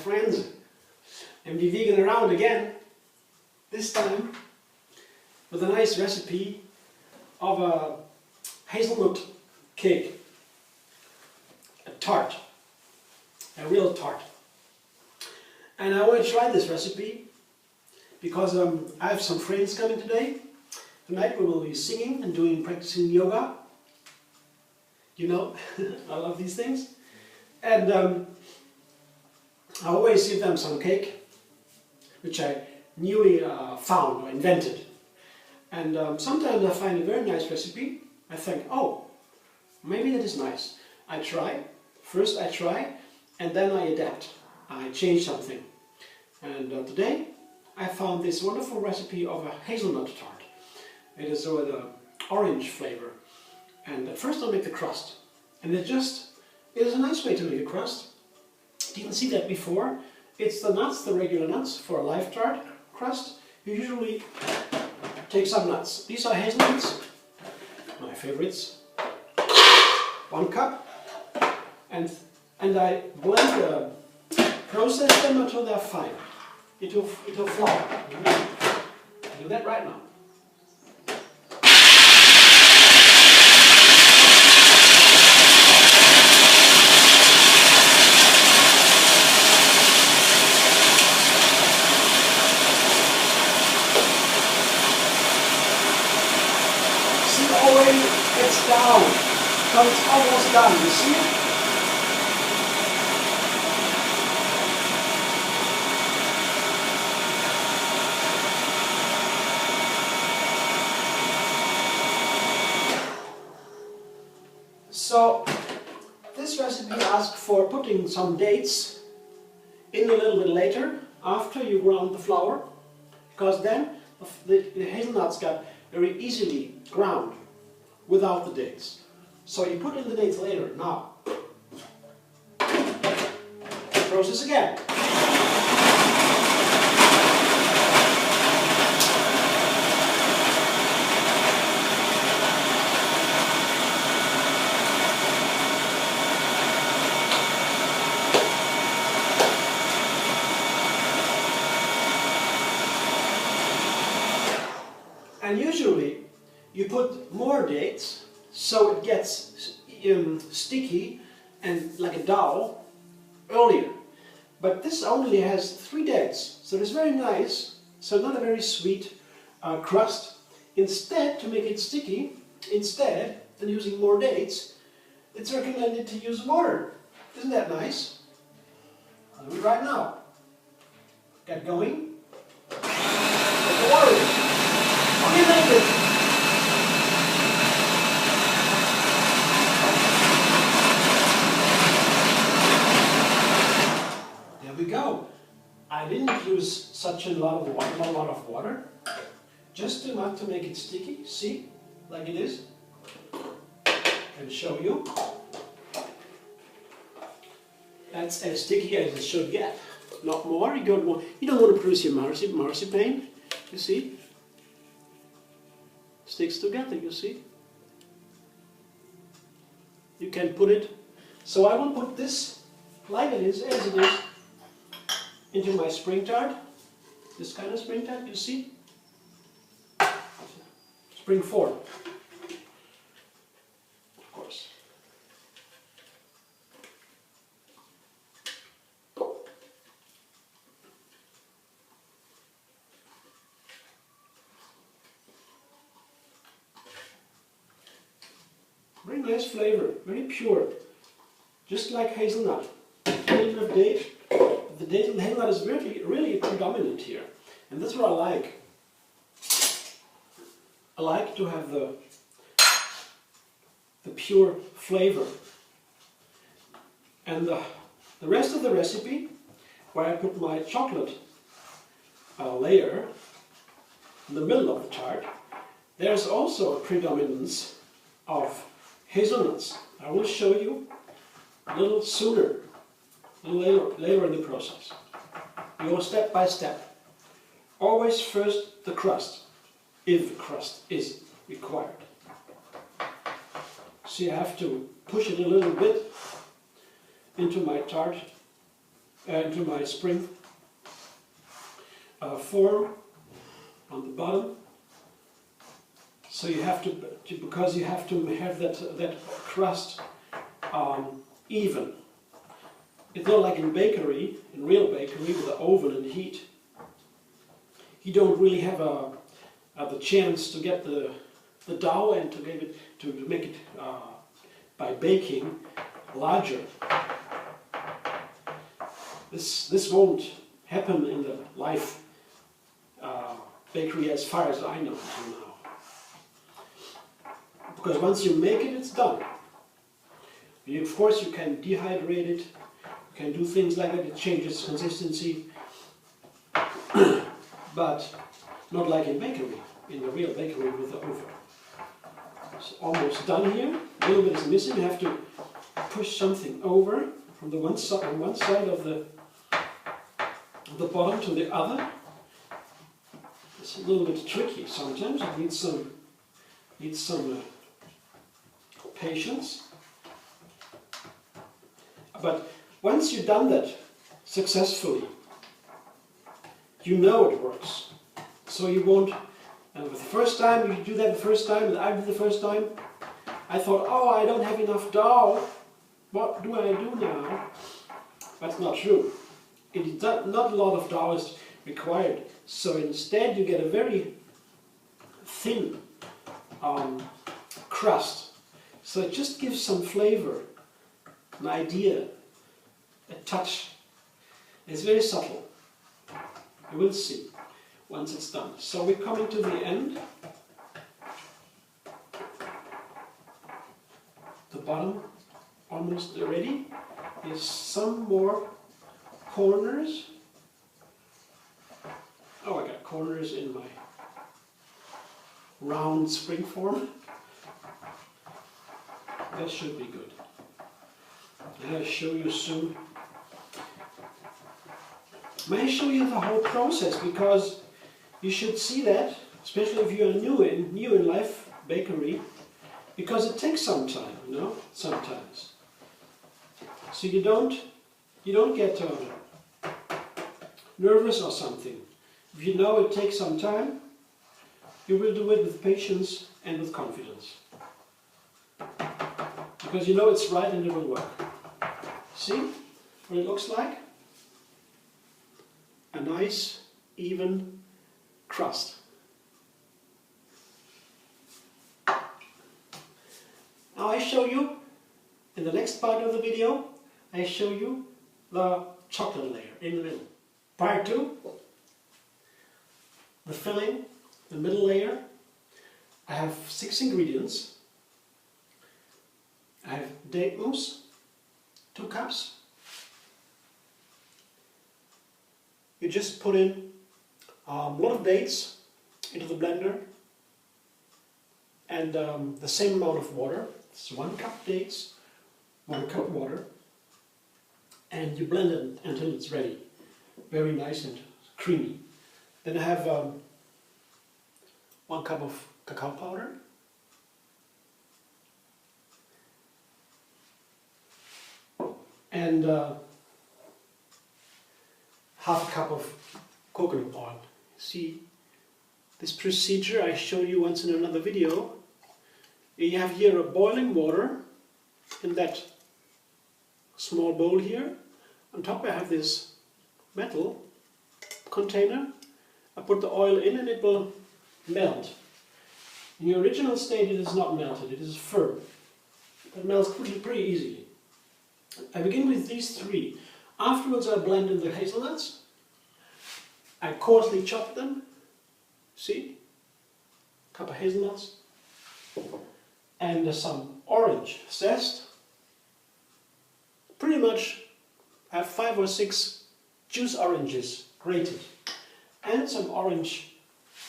friends, and be vegan around again. This time with a nice recipe of a hazelnut cake, a tart, a real tart. And I want to try this recipe because I have some friends coming today. Tonight we will be singing and practicing yoga. You know, I love these things. And I always give them some cake, which I newly found or invented. And sometimes I find a very nice recipe. I think, oh, maybe that is nice. I try. First I try, and then I adapt. I change something. And today I found this wonderful recipe of a hazelnut tart. It is with an orange flavor. And at first I'll make the crust. And it is a nice way to make a crust. Didn't see that before. It's the nuts, the regular nuts for a live tart crust. You usually take some nuts. These are hazelnuts, my favorites. 1 cup. And I blend, process them until they're fine. Into flour. Do that right now. Already it's down, so it's almost done, you see it? So this recipe asks for putting some dates in a little bit later, after you ground the flour, because then the hazelnuts got very easily ground without the dates. So you put in the dates later. Now, process again. And usually you put more dates so it gets sticky and like a dough earlier. But this only has 3 dates, so it's very nice, so not a very sweet crust. Instead, to make it sticky, instead than using more dates, it's recommended to use water. Isn't that nice? I'll do it right now. Get going. Get the water in. Only a little bit. There we go. I didn't use such a lot of water, just enough to make it sticky. See, like it is. And show you. That's as sticky as it should get. Not more. You don't want to produce your marzipan. You see. Sticks together, you see. You can put it, so I will put this like it is, as it is, into my spring tart. This kind of spring tart, you see. Spring form, of course. Very nice flavor, very pure, just like hazelnut. A little bit of date. The hazelnut is really predominant here, and that's what I like. I like to have the pure flavor. And the rest of the recipe, where I put my chocolate layer in the middle of the tart, there's also a predominance of hazelnuts. I will show you a little sooner, a little later in the process. We go step by step. Always first the crust, if the crust is required. See, I have to push it a little bit into my tart into my spring form on the bottom. So you have to, because you have to have that crust even. It's not like in bakery, in real bakery with the oven and heat. You don't really have the chance to get the dough and to get it to make it by baking larger. This won't happen in the live bakery as far as I know until now. Because once you make it, it's done. Of course, you can dehydrate it. You can do things like that. It changes consistency, but not like in bakery, in the real bakery with the oven. It's almost done here. A little bit is missing. You have to push something over from the one side, on one side of the bottom to the other. It's a little bit tricky sometimes. It needs some patience. But once you've done that successfully, you know it works. So you won't. And the first time you do that, the first time, and I did the first time, I thought, oh, I don't have enough dough. What do I do now? That's not true. Not a lot of dough is required. So instead you get a very thin crust. So it just gives some flavor, an idea, a touch. It's very subtle. You will see once it's done. So we're coming to the end. The bottom almost ready. There's some more corners. Oh, I got corners in my round spring form. That should be good. And I'll show you soon. May I show you the whole process, because you should see that, especially if you're new in life bakery, because it takes some time, you know, sometimes. So you don't get nervous or something. If you know it takes some time, you will do it with patience and with confidence. Because you know it's right and it will work. See what it looks like? A nice, even crust. Now I show you, in the next part of the video, I show you the chocolate layer in the middle. Part 2, the filling, the middle layer. I have 6 ingredients. I have date mousse, 2 cups. You just put in a lot of dates into the blender and the same amount of water. It's 1 cup dates, 1 cup water, and you blend it until it's ready. Very nice and creamy. Then I have 1 cup of cacao powder, and half a cup of coconut oil. See, this procedure I showed you once in another video. You have here a boiling water in that small bowl here. On top I have this metal container. I put the oil in and it will melt. In the original state it is not melted, it is firm. It melts pretty easily. I begin with these 3. Afterwards I blend in the hazelnuts. I coarsely chop them. See? A cup of hazelnuts. And some orange zest. Pretty much I have 5 or 6 juice oranges grated. And some orange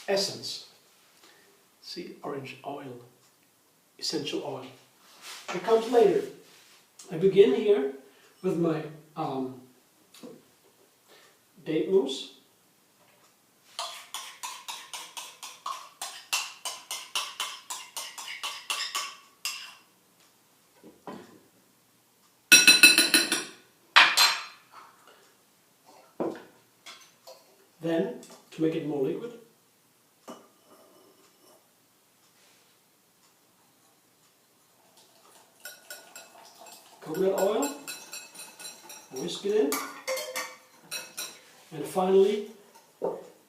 essence. See? Orange oil. Essential oil. It comes later. I begin here with my date mousse. Then, to make it more liquid, coconut oil, whisk it in, and finally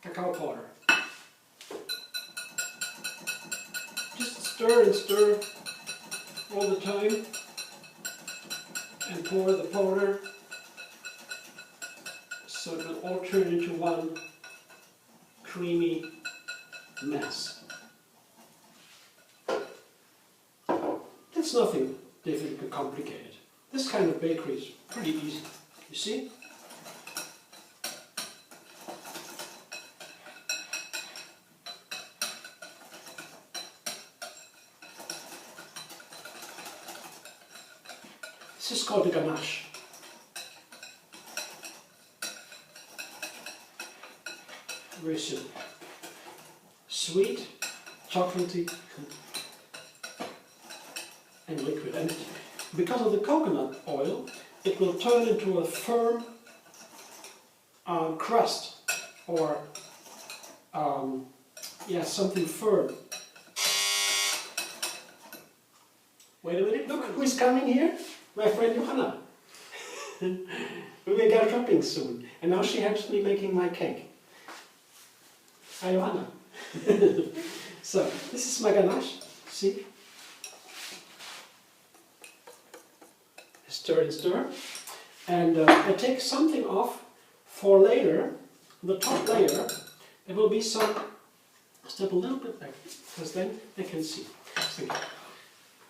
cacao powder. Just stir and stir all the time and pour the powder so it will all turn into one creamy mess. That's nothing difficult or complicated. This kind of bakery is pretty easy, you see? This is called the ganache. Very simple. Sweet, chocolatey, and liquid. And because of the coconut oil, it will turn into a firm crust, or something firm. Wait a minute, look who's coming here? My friend Johanna. We got shopping soon, and now she helps me making my cake. Hi Johanna. So, this is my ganache, see? Stir and stir. And I take something off for later, the top layer. There will be some, step a little bit back, because then they can see. So,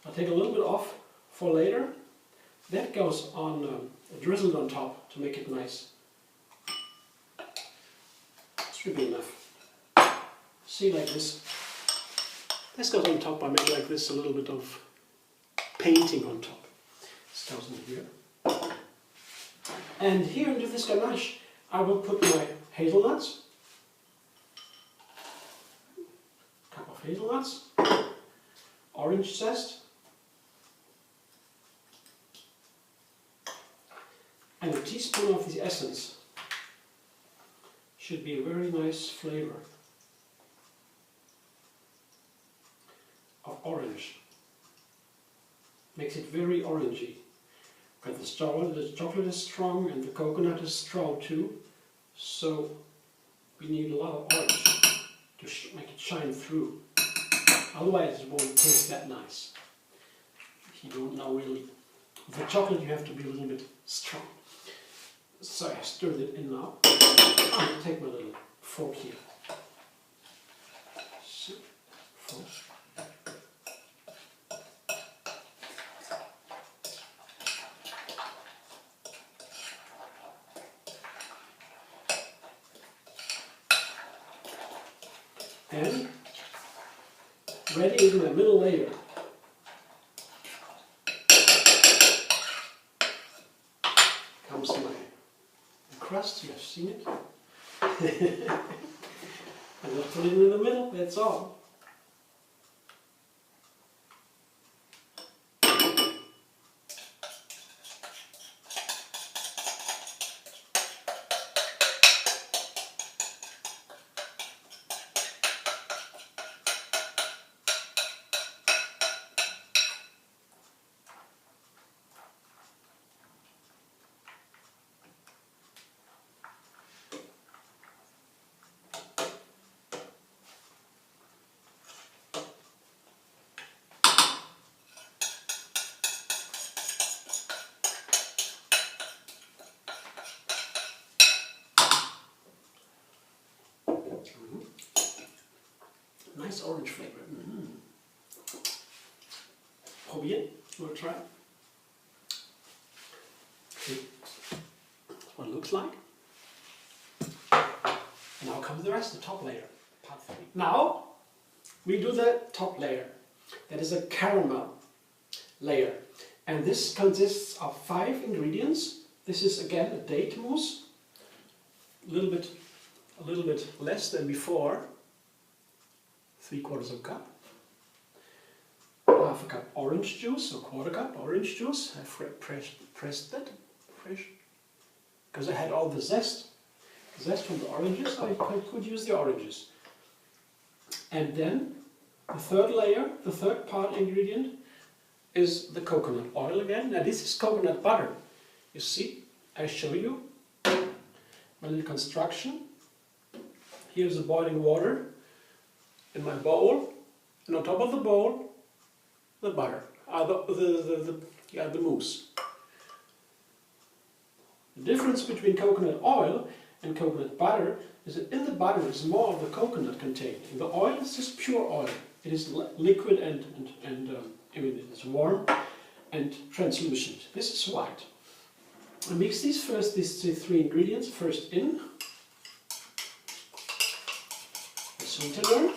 I'll take a little bit off for later. That goes on, drizzled on top to make it nice. Should be enough. See, like this. This goes on top. I make like this, a little bit of painting on top. This goes in here. And here into this ganache, I will put my hazelnuts. Cup of hazelnuts. Orange zest. And a teaspoon of the essence. Should be a very nice flavor of orange. Makes it very orangey. But the chocolate is strong and the coconut is strong too. So we need a lot of orange to make it shine through. Otherwise it won't taste that nice. You don't know really. With the chocolate you have to be a little bit strong. So I stirred it in now. I'll take my little fork here. So, fork. And ready is my middle layer. Comes my crust, you have seen it. And I'll put it in the middle, that's all. Nice orange flavor. Probieren. We'll try. See what it looks like. Now comes the rest, the top layer. Part 3. Now we do the top layer. That is a caramel layer. And this consists of 5 ingredients. This is again a date mousse. A little bit less than before. 3/4 cup. Half a cup orange juice, or 1/4 cup orange juice. I pressed that fresh because I had all the zest. zest from the oranges, I could use the oranges. And then the third layer, the third part ingredient, is the coconut oil again. Now this is coconut butter. You see, I show you my little construction. Here's the boiling water in my bowl, and on top of the bowl, the butter, the mousse. The difference between coconut oil and coconut butter is that in the butter is more of the coconut contained. In the oil is just pure oil. It is liquid and I mean it is warm and translucent. This is white. I mix these three ingredients first in. The sweetener,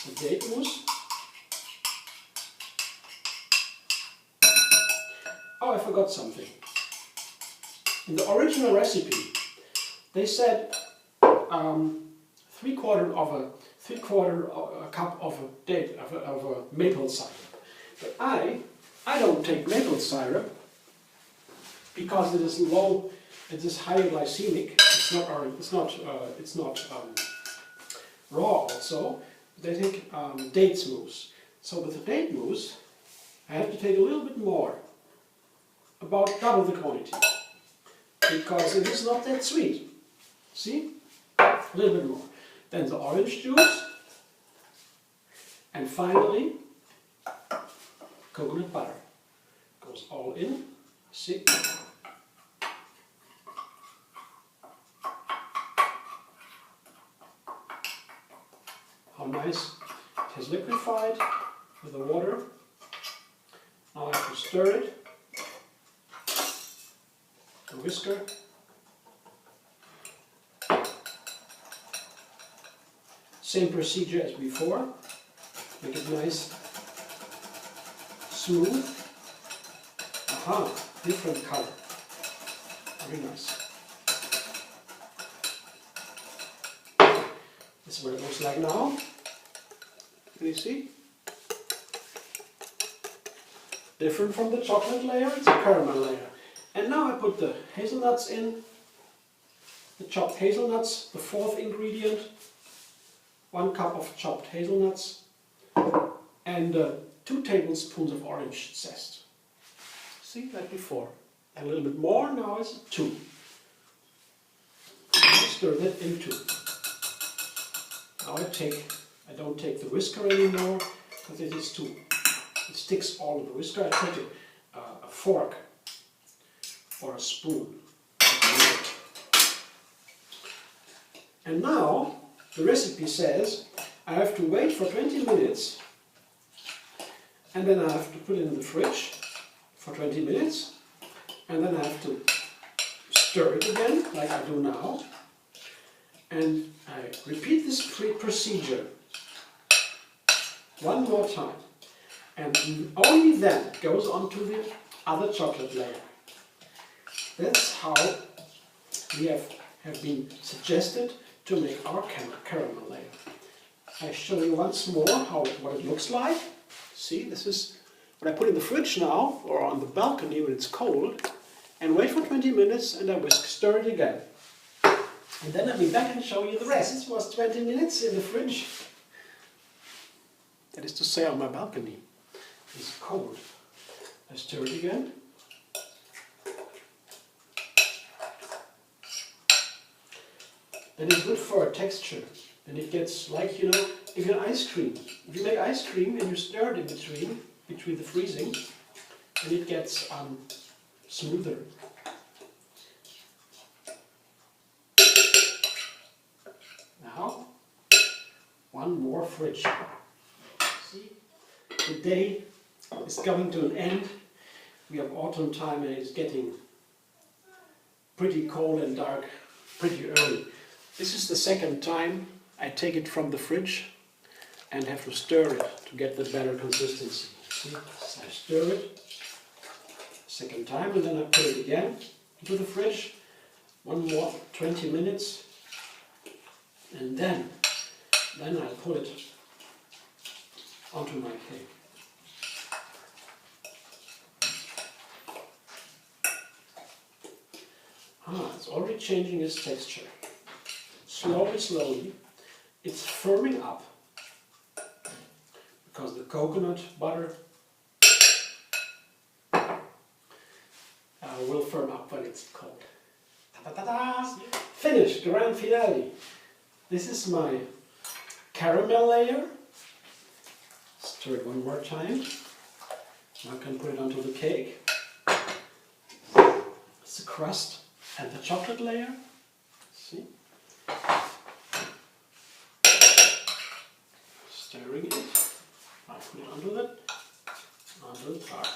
the date mousse. Oh, I forgot something. In the original recipe, they said 3/4 cup of a maple syrup. But I don't take maple syrup because it is low. It is high glycemic. It's not raw. Also, they take date mousse. So with the date mousse, I have to take a little bit more, about double the quantity, because it is not that sweet. See? A little bit more. Then the orange juice, and finally coconut butter. Goes all in. See? How nice it has liquefied with the water. Now I have to stir it. A whisker. Same procedure as before. Make it nice, smooth. Aha, different color. Very nice. This is what it looks like now. Can you see? Different from the chocolate layer, it's a caramel layer. And now I put the hazelnuts in, the chopped hazelnuts, the fourth ingredient, 1 cup of chopped hazelnuts, and 2 tablespoons of orange zest. See, like before. And a little bit more, now it's 2. Stir that in 2. Now I don't take the whisker anymore, because it is too, it sticks all of the whisker. I take a fork or a spoon. And now the recipe says I have to wait for 20 minutes, and then I have to put it in the fridge for 20 minutes, and then I have to stir it again like I do now, and I repeat this procedure one more time, and only then it goes on to the other chocolate layer. That's how we have been suggested to make our caramel layer. I show you once more what it looks like. See, this is what I put in the fridge now, or on the balcony when it's cold, and wait for 20 minutes, and I stir it again. And then I'll be back and show you the rest. This was 20 minutes in the fridge. That is to say, on my balcony. It's cold. I stir it again. Then it's good for a texture. Then it gets like, you know, if you make ice cream and you stir it in between the freezing, then it gets smoother. Now, one more fridge. See, the day is coming to an end. We have autumn time and it's getting pretty cold and dark pretty early. This is the second time I take it from the fridge and have to stir it to get the better consistency. See, I stir it second time, and then I put it again into the fridge. One more 20 minutes, and then I put it onto my cake. It's already changing its texture. Slowly, slowly, it's firming up because the coconut butter will firm up when it's cold. Ta-da-da-da! Finished, grand finale. This is my caramel layer. Stir it one more time. Now I can put it onto the cake. It's the crust and the chocolate layer. See? Stirring it. I put it onto the tart.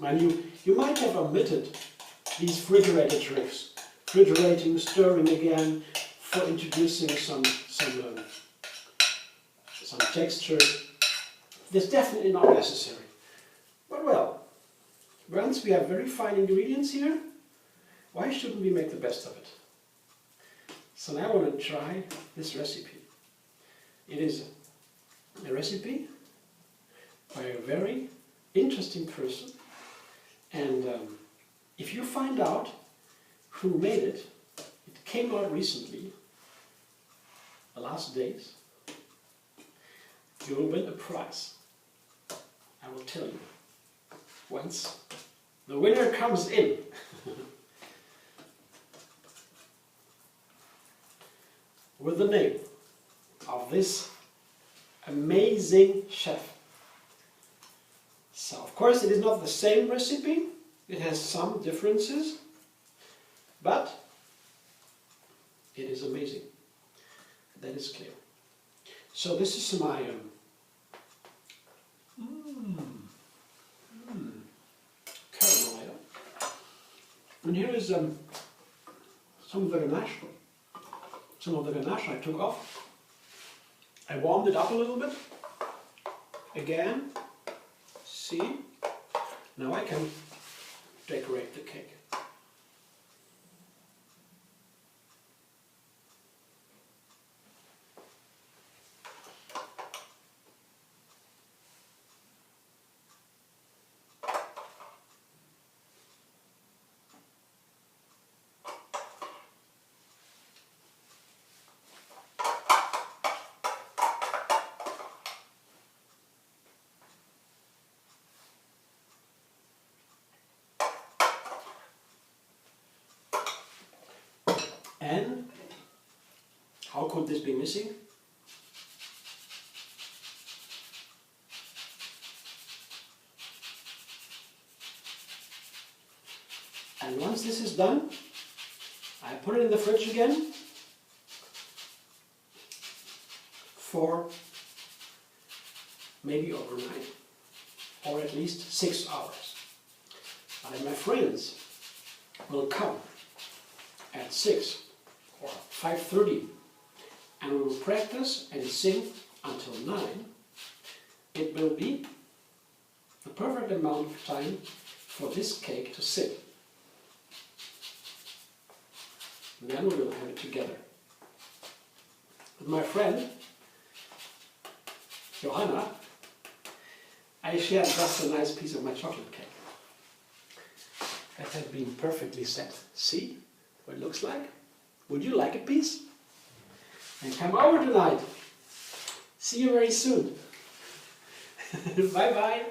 And you might have omitted these refrigerator tricks. Refrigerating, stirring again, for introducing some texture. It's definitely not necessary. But well, once we have very fine ingredients here, why shouldn't we make the best of it? So now I want to try this recipe. It is a recipe by a very interesting person. And if you find out who made it, it came out recently, the last days, you will win a prize. I will tell you once the winner comes in. With the name of this amazing chef. So, of course, it is not the same recipe. It has some differences, but it is amazing. That is clear. So this is my caramel layer. And here is some of the ganache. Some of the ganache I took off. I warmed it up a little bit. Again, see? Now I can decorate the cake. And how could this be missing? And once this is done, I put it in the fridge again for maybe overnight, or at least 6 hours. And my friends will come at 6 or 5:30 and we will practice and sing until 9. It will be the perfect amount of time for this cake to sit. And then we will have it together. With my friend Johanna, I shared just a nice piece of my chocolate cake that had been perfectly set. See what it looks like? Would you like a piece? And come over tonight. See you very soon. Bye bye.